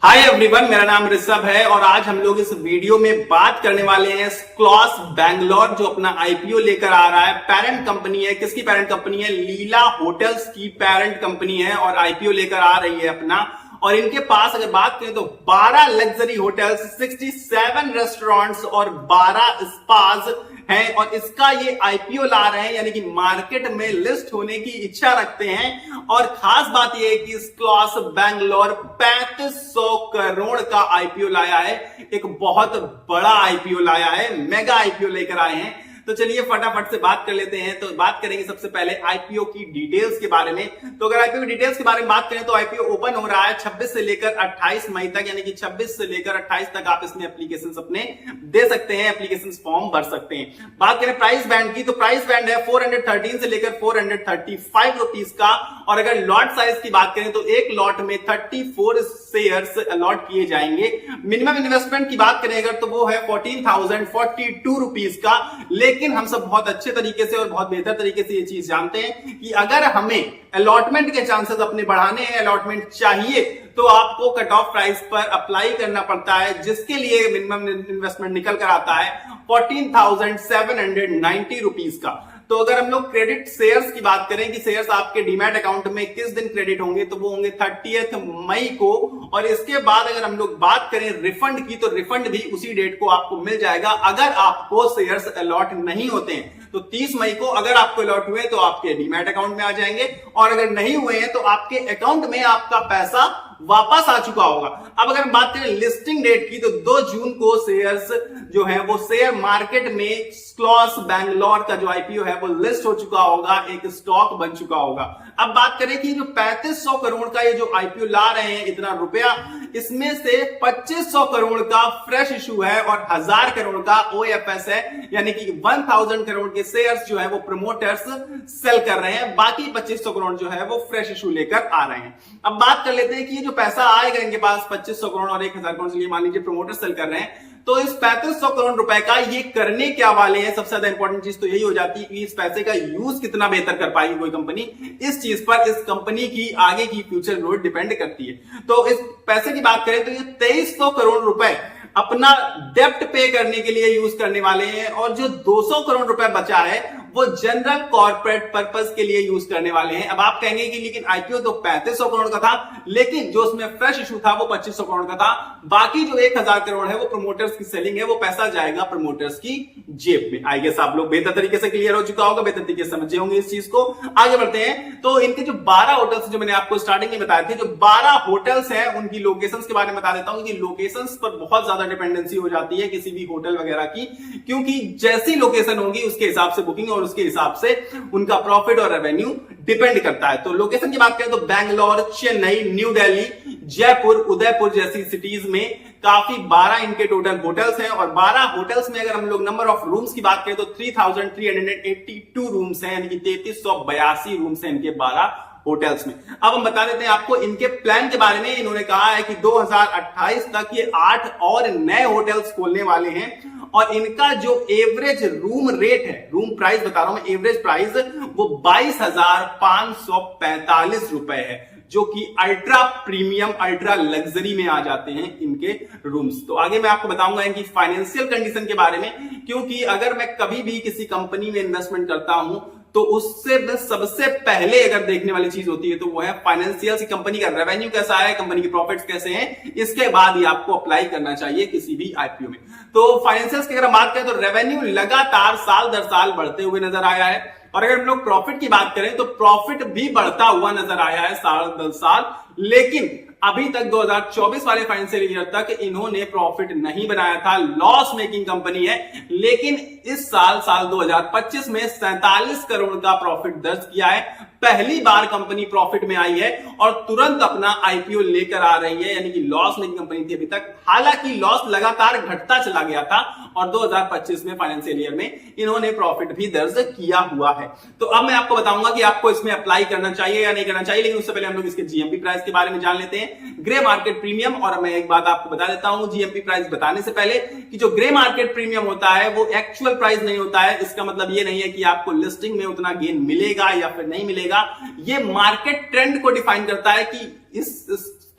Hi everyone, मेरा नाम ऋषभ है और आज हम लोग इस वीडियो में बात करने वाले हैं स्क्लॉस बैंगलोर जो अपना आईपीओ लेकर आ रहा है। पेरेंट कंपनी है, किसकी पेरेंट कंपनी है? लीला होटल्स की पेरेंट कंपनी है और आईपीओ लेकर आ रही है अपना। और इनके पास अगर बात करें तो 12 लग्जरी होटल्स, 67 रेस्टोरेंट्स और 12 स्पाज हैं और इसका ये आईपीओ ला रहे हैं, यानी कि मार्केट में लिस्ट होने की इच्छा रखते हैं। और खास बात यह है कि स्क्लॉस बैंगलोर 3500 करोड़ का आईपीओ लाया है, एक बहुत बड़ा आईपीओ लाया है, मेगा आईपीओ लेकर आए हैं। तो चलिए फटाफट से बात कर लेते हैं। तो बात करेंगे सबसे पहले आईपीओ की डिटेल्स के बारे में। तो अगर आईपीओ की डिटेल्स के बारे में बात करें तो आईपीओ ओपन हो रहा है 26 से लेकर 28 मई तक, यानी कि 26 से लेकर 28 तक आप इसमें एप्लीकेशंस अपने दे सकते हैं, एप्लीकेशंस फॉर्म भर सकते हैं। बात करें प्राइस बैंड की तो प्राइस बैंड है 413 से लेकर 435 रुपीज का। और अगर लॉट साइज की बात करें तो एक लॉट में 34 शेयर्स अलॉट किए जाएंगे। मिनिमम इन्वेस्टमेंट की बात करें अगर तो वो है 14,042 रुपीज का। लेकिन हम सब बहुत अच्छे तरीके से और बहुत बेहतर तरीके से ये चीज जानते हैं कि अगर हमें अलॉटमेंट के चांसेस अपने बढ़ाने हैं, अलॉटमेंट चाहिए, तो आपको कट ऑफ प्राइस पर अप्लाई करना पड़ता है, जिसके लिए मिनिमम इन्वेस्टमेंट निकल कर आता है 14,790 रुपीज का। तो अगर हम लोग क्रेडिट शेयर्स की बात करें कि शेयर्स आपके डीमैट अकाउंट में किस दिन क्रेडिट होंगे, तो वो होंगे 30 मई को। और इसके बाद अगर हम लोग बात करें रिफंड की तो रिफंड भी उसी डेट को आपको मिल जाएगा। अगर आपको शेयर्स अलॉट नहीं होते हैं तो 30 मई को अगर आपको अलॉट हुए तो आपके डीमैट अकाउंट में आ जाएंगे, और अगर नहीं हुए हैं तो आपके अकाउंट में आपका पैसा वापस आ चुका होगा। अब अगर हम बात करें लिस्टिंग डेट की तो 2 जून को शेयर्स जो है वो शेयर मार्केट में स्क्लॉस बैंगलोर का जो आईपीओ है वो लिस्ट हो चुका होगा, एक स्टॉक बन चुका होगा। अब बात करें कि जो 3500 करोड़ का ये जो आईपीओ ला रहे हैं इतना रुपया, इसमें से 2500 करोड़ का फ्रेश इशू है और 1000 करोड़ का ओएफएस है, यानी कि 1000 करोड़ के शेयर्स जो है वो प्रमोटर्स सेल कर रहे हैं। बाकी 2500 करोड़ जो है वो फ्रेश इशू लेकर आ रहे हैं। अब बात कर लेते हैं कि ये जो पैसा आएगा इनके पास 2500 करोड़ और 1000 करोड़ के, मान लीजिए प्रमोटर सेल कर रहे हैं, तो इस 3500 करोड़ रुपए का ये करने क्या वाले हैं? सबसे ज्यादा इंपॉर्टेंट चीज तो यही हो जाती है कि इस पैसे का यूज कितना बेहतर कर पाएगी कोई कंपनी। इस चीज पर इस कंपनी की आगे की फ्यूचर ग्रोथ डिपेंड करती है। तो इस पैसे की बात करें तो ये 2300 करोड़ रुपए अपना डेप्ट पे करने के लिए यूज करने वाले हैं, और जो 200 करोड़ रुपए बचा है वो जनरल कॉर्पोरेट पर्पस के लिए यूज करने वाले हैं। अब आप कहेंगे कि लेकिन आईपीओ तो 3500 करोड़ का था, लेकिन जो उसमें फ्रेश इशू था वो 2500 करोड़ का था। बाकी जो 1000 करोड़ है वो प्रमोटर्स की सेलिंग है, वो पैसा जाएगा प्रमोटर्स की जेब में। आई गेस आप लोग बेहतर तरीके से क्लियर हो चुका होगा, बेहतर तरीके से समझे होंगे इस चीज को। आगे बढ़ते हैं। तो इनके जो 12 होटल्स जो मैंने आपको स्टार्टिंग में बताए थे, जो 12 होटल्स हैं उनकी लोकेशंस के बारे में बता देता हूं कि लोकेशंस पर बहुत ज्यादा डिपेंडेंसी हो जाती है किसी भी होटल वगैरह की, क्योंकि जैसी लोकेशन होगी उसके हिसाब से बुकिंग और उसके हिसाब से उनका प्रॉफिट और रेवेन्यू डिपेंड करता है। तो लोकेशन की बात करें तो बैंगलोर, चेन्नई, न्यू दिल्ली, जयपुर, उदयपुर जैसी सिटीज में काफी 12 इनके टोटल होटल्स हैं। और 12 होटल्स में अगर हम लोग नंबर ऑफ रूम्स की बात करें तो 3382 रूम्स हैं, यानी कि 3382 रूम्स हैं इनके 12 होटल्स में। अब हम बता देते हैं आपको इनके प्लान के बारे में। इन्होंने कहा है कि 2028 तक ये 8 और नए होटल्स खोलने वाले हैं, और इनका जो एवरेज रूम रेट है, रूम प्राइस बता रहा हूं मैं, एवरेज प्राइस वो 22,545 रुपए है, जो कि अल्ट्रा प्रीमियम, अल्ट्रा लग्जरी में आ जाते हैं इनके रूम्स। तो आगे मैं आपको बताऊंगा इनकी फाइनेंशियल कंडीशन के बारे में, क्योंकि अगर मैं कभी भी किसी कंपनी में इन्वेस्टमेंट करता हूं तो उससे सबसे पहले अगर देखने वाली चीज होती है तो वो है फाइनेंशियल, की कंपनी का रेवेन्यू कैसा है, कंपनी के प्रॉफिट्स कैसे हैं, इसके बाद ही आपको अप्लाई करना चाहिए किसी भी आईपीओ में। तो फाइनेंशियल्स की अगर बात करें तो रेवेन्यू लगातार साल दर साल बढ़ते हुए नजर आया है, और अगर हम लोग प्रॉफिट की बात करें तो प्रॉफिट भी बढ़ता हुआ नजर आया है साल दर साल। लेकिन अभी तक 2024 वाले फाइनेंशियल ईयर तक इन्होंने प्रॉफिट नहीं बनाया था, लॉस मेकिंग कंपनी है। लेकिन इस साल 2025 में 47 करोड़ का प्रॉफिट दर्ज किया है। पहली बार कंपनी प्रॉफिट में आई है और तुरंत अपना आईपीओ लेकर आ रही है, यानी कि लॉस मेकिंग कंपनी थी अभी तक। हालांकि लॉस लगातार घटता चला गया था और 2025 में फाइनेंशियल ईयर में इन्होंने प्रॉफिट भी दर्ज किया हुआ है। तो अब मैं आपको बताऊंगा कि आपको इसमें अप्लाई करना चाहिए या नहीं करना चाहिए, लेकिन उससे पहले हम लोग इसके जीएमपी प्राइस के बारे में जान लेते हैं, ग्रे मार्केट प्रीमियम। और मैं एक बात आपको बता देता हूं जीएमपी प्राइस बताने से पहले कि जो ग्रे मार्केट प्रीमियम होता है वो एक्चुअल प्राइस नहीं होता है। इसका मतलब ये नहीं है कि आपको लिस्टिंग में उतना गेन मिलेगा या फिर नहीं मिलेगा। ये मार्केट ट्रेंड को डिफाइन करता है कि इस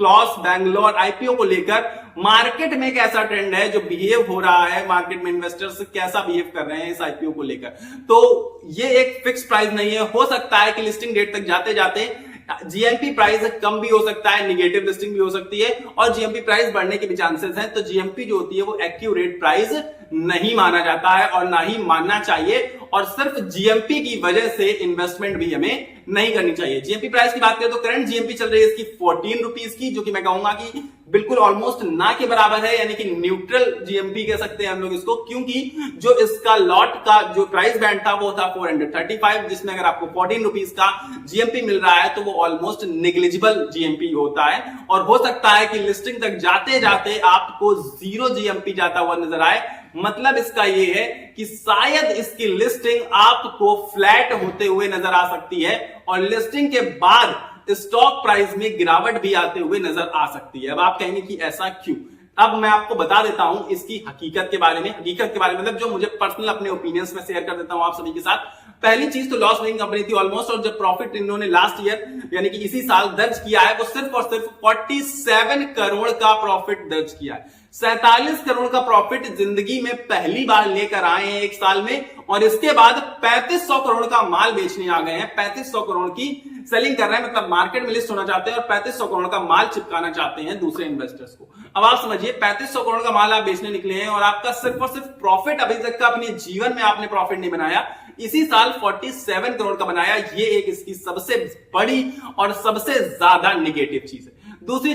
क्लॉस बैंगलोर आईपीओ को लेकर मार्केट में कैसा ट्रेंड है, जो बिहेव हो रहा है मार्केट में, इन्वेस्टर्स कैसा बिहेव कर रहे हैं इस आईपीओ को लेकर। तो ये एक फिक्स प्राइस नहीं है, हो सकता है कि लिस्टिंग डेट तक जाते जाते जीएमपी प्राइस कम भी हो सकता है, निगेटिव लिस्टिंग भी हो सकती है और जीएमपी प्राइस बढ़ने के भी चांसेस हैं। तो जीएमपी जो होती है वो एक्यूरेट प्राइस नहीं माना जाता है और ना ही मानना चाहिए, और सिर्फ जीएमपी की वजह से इन्वेस्टमेंट भी हमें नहीं करनी चाहिए। जीएमपी प्राइस की बात करें तो करंट जीएमपी चल रही है इसकी 14 रुपीज की, जो कि मैं कहूंगा कि बिल्कुल ऑलमोस्ट ना के बराबर है, यानी कि न्यूट्रल जीएमपी कह सकते हैं हम लोग इसको, क्योंकि जो इसका लॉट का जो प्राइस बैंड था वो था 435, जिसमें अगर आपको 14 रुपीज का जीएमपी मिल रहा है तो वो ऑलमोस्ट नेग्लिजिबल जीएमपी होता है। और हो सकता है कि लिस्टिंग तक जाते जाते आपको 0 जीएमपी जाता हुआ नजर आए। मतलब इसका ये है कि शायद इसकी लिस्टिंग आपको फ्लैट होते हुए नजर आ सकती है और लिस्टिंग के बाद स्टॉक प्राइस में गिरावट भी आते हुए नजर आ सकती है। अब आप कहेंगे कि ऐसा क्यों? अब मैं आपको बता देता हूं इसकी हकीकत के बारे में। हकीकत के बारे में मतलब जो मुझे पर्सनल अपने ओपिनियंस में शेयर कर देता हूं आप सभी के साथ। पहली चीज तो लॉस मेकिंग कंपनी थी ऑलमोस्ट, और जब प्रॉफिट इन्होंने लास्ट ईयर यानी कि इसी साल दर्ज किया है वो सिर्फ और सिर्फ 47 करोड़ का प्रॉफिट दर्ज किया है। 47 करोड़ का प्रॉफिट जिंदगी में पहली बार लेकर आए हैं एक साल में, और इसके बाद 3500 करोड़ का माल बेचने आ गए हैं। 3500 करोड़ की सेलिंग कर रहे हैं, मतलब मार्केट में लिस्ट होना चाहते हैं और 3500 करोड़ का माल चिपकाना चाहते हैं दूसरे इन्वेस्टर्स को। अब आप समझिए 3500 करोड़ का माल आप बेचने निकले हैं और आपका सिर्फ और सिर्फ प्रॉफिट अभी तक का अपने जीवन में आपने प्रॉफिट नहीं बनाया, इसी साल 47 करोड़ का बनाया। ये एक इसकी सबसे बड़ी और सबसे ज्यादा निगेटिव चीज है। दूसरी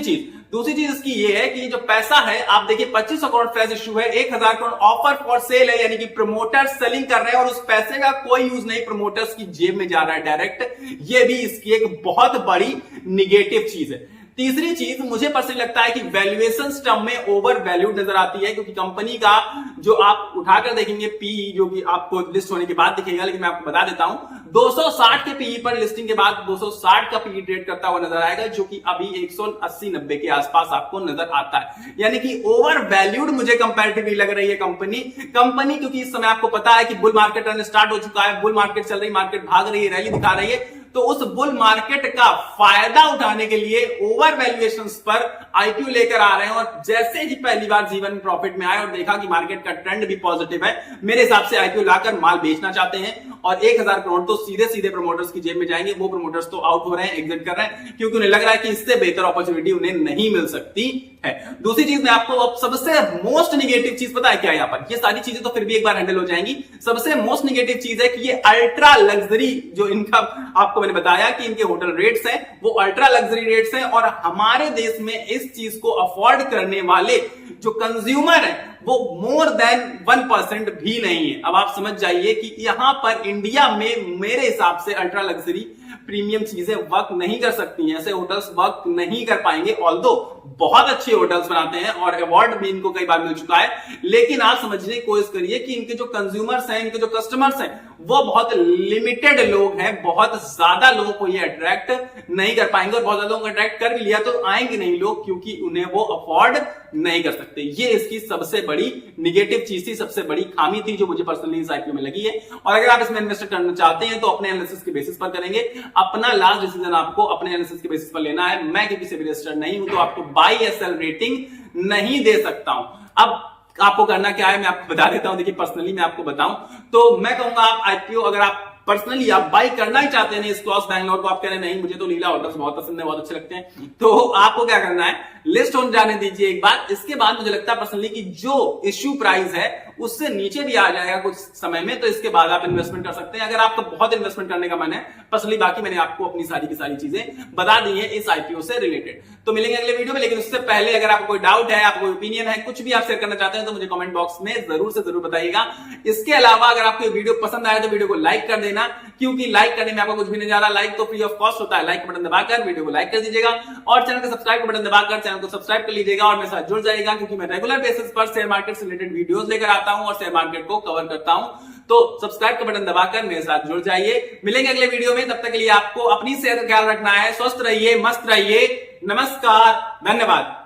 चीज इसकी ये है कि जो पैसा है आप देखिए 2500 करोड़ फ्रेश इश्यू है, 1000 करोड़ ऑफर फॉर सेल है, यानी कि प्रमोटर्स सेलिंग कर रहे हैं और उस पैसे का कोई यूज नहीं प्रमोटर्स की जेब में जा रहा है डायरेक्ट। ये भी इसकी एक बहुत बड़ी निगेटिव चीज है। तीसरी चीज मुझे पर्सनली लगता है कि वैल्यूएशन टर्म में ओवर वैल्यूड नजर आती है, क्योंकि कंपनी का जो आप उठाकर देखेंगे पीई, जो कि आपको लिस्ट होने के बाद दिखेगा, लेकिन मैं आपको बता देता हूं 260 के पीई पर लिस्टिंग के बाद 260 का पीई ट्रेड करता हुआ नजर आएगा, जो कि अभी 180-90 के आसपास आपको नजर आता है। यानी कि ओवर वैल्यूड मुझे कंपैरेटिवली लग रही है कंपनी, क्योंकि इस समय आपको पता है कि बुल मार्केट रन स्टार्ट हो चुका है, बुल मार्केट चल रही, मार्केट भाग रही है, रैली दिखा रही है। तो उस बुल मार्केट का फायदा उठाने के लिए ओवर वैल्यूएशंस पर आईपीओ लेकर आ रहे हैं, और जैसे ही पहली बार जीवन में प्रॉफिट में आए और देखा कि मार्केट का ट्रेंड भी पॉजिटिव है, मेरे हिसाब से आईपीओ लाकर माल बेचना चाहते हैं और 1000 करोड़ तो सीधे सीधे प्रमोटर्स की जेब में जाएंगे। वो प्रमोटर्स तो आउट हो रहे हैं, एग्जिट कर रहे हैं, क्योंकि उन्हें लग रहा है कि इससे बेहतर अपॉर्चुनिटी उन्हें नहीं मिल सकती है। दूसरी चीज मैं आपको अब सबसे मोस्ट निगेटिव चीज पता है क्या है यहाँ पर? ये सारी चीजें तो फिर भी एक बार हैंडल हो जाएंगी। सबसे मोस्ट निगेटिव चीज है कि ये अल्ट्रा लग्जरी, जो इनका आपको मैंने बताया कि इनके होटल रेट्स हैं वो अल्ट्रा लग्जरी रेट्स हैं, और हमारे देश में इस चीज को अफोर्ड करने वाले जो कंज्यूमर हैं वो मोर देन 1% भी नहीं है। अब आप समझ जाइए कि यहां पर इंडिया में मेरे हिसाब से अल्ट्रा लग्जरी प्रीमियम चीजें वर्क नहीं कर सकती हैं, ऐसे होटल्स वर्क नहीं कर पाएंगे। ऑल्दो बहुत अच्छे होटल्स बनाते हैं और अवार्ड भी इनको कई बार मिल चुका है, लेकिन आप समझने की कोशिश करिए कि इनके जो कंज्यूमर्स हैं, इनके जो कस्टमर्स हैं, वो बहुत लिमिटेड लोग हैं, बहुत ज्यादा लोगों को ये अट्रैक्ट नहीं कर पाएंगे, और बहुत ज्यादा लोगों को अट्रैक्ट कर भी लिया तो आएंगे नहीं लोग, क्योंकि उन्हें वो अफोर्ड नहीं कर सकते। ये इसकी सबसे बड़ी निगेटिव चीज थी, सबसे बड़ी खामी थी जो मुझे पर्सनली इस आईपीओ में लगी है। और अगर आप इसमें इन्वेस्ट करना चाहते हैं तो अपने एनालिसिस के बेसिस पर करेंगे, अपना लास्ट डिसीजन आपको अपने एनालिसिस के बेसिस पर लेना है। मैं क्योंकि सेबी रजिस्टर्ड नहीं हूं तो आपको बाय या सेल रेटिंग नहीं दे सकता हूं। अब आपको करना क्या है मैं आपको बता देता हूं। देखिए पर्सनली मैं आपको बताऊं तो मैं कहूंगा आप आईपीओ अगर आप पर्सनली आप बाई करना ही चाहते हैं इस क्लॉस बैंगलोर को, आप कह रहे हैं नहीं मुझे तो लीला होटल्स बहुत पसंद है, बहुत अच्छे लगते हैं, तो आपको क्या करना है लिस्ट होने जाने दीजिए एक बार। इसके बाद मुझे लगता है पर्सनली कि जो इश्यू प्राइस है उससे नीचे भी आ जाएगा कुछ समय में, तो इसके बाद आप इन्वेस्टमेंट कर सकते हैं अगर आपका बहुत इन्वेस्टमेंट करने का मन है पर्सनली। बाकी मैंने आपको अपनी सारी की सारी चीजें बता दी है इस आईपीओ से रिलेटेड। तो मिलेंगे अगले वीडियो में, लेकिन उससे पहले अगर आपको कोई डाउट है, आपको कोई ओपिनियन है, कुछ भी आप शेयर करना चाहते हैं तो मुझे कमेंट बॉक्स में जरूर से जरूर बताइएगा। इसके अलावा अगर आपको ये वीडियो पसंद आया तो वीडियो को लाइक कर देना, क्योंकि लाइक करने में आपको कुछ भी नहीं जा रहा, लाइक तो फ्री ऑफ कॉस्ट होता है। लाइक बटन दबाकर वीडियो को लाइक कर दीजिएगा और चैनल को सब्सक्राइब बटन दबाकर चैनल को सब्सक्राइब कर लीजिएगा और मेरे साथ जुड़ जाइएगा, क्योंकि मैं रेगुलर बेसिस पर शेयर मार्केट से रिलेटेड वीडियोस लेकर आता हूं और शेयर मार्केट को कवर करता हूं। तो सब्सक्राइब का बटन दबाकर मेरे साथ जुड़ जाइए। मिलेंगे अगले वीडियो में, तब तक के लिए आपको अपनी सेहत का ख्याल रखना है। स्वस्थ रहिए, मस्त रहिए। नमस्कार, धन्यवाद।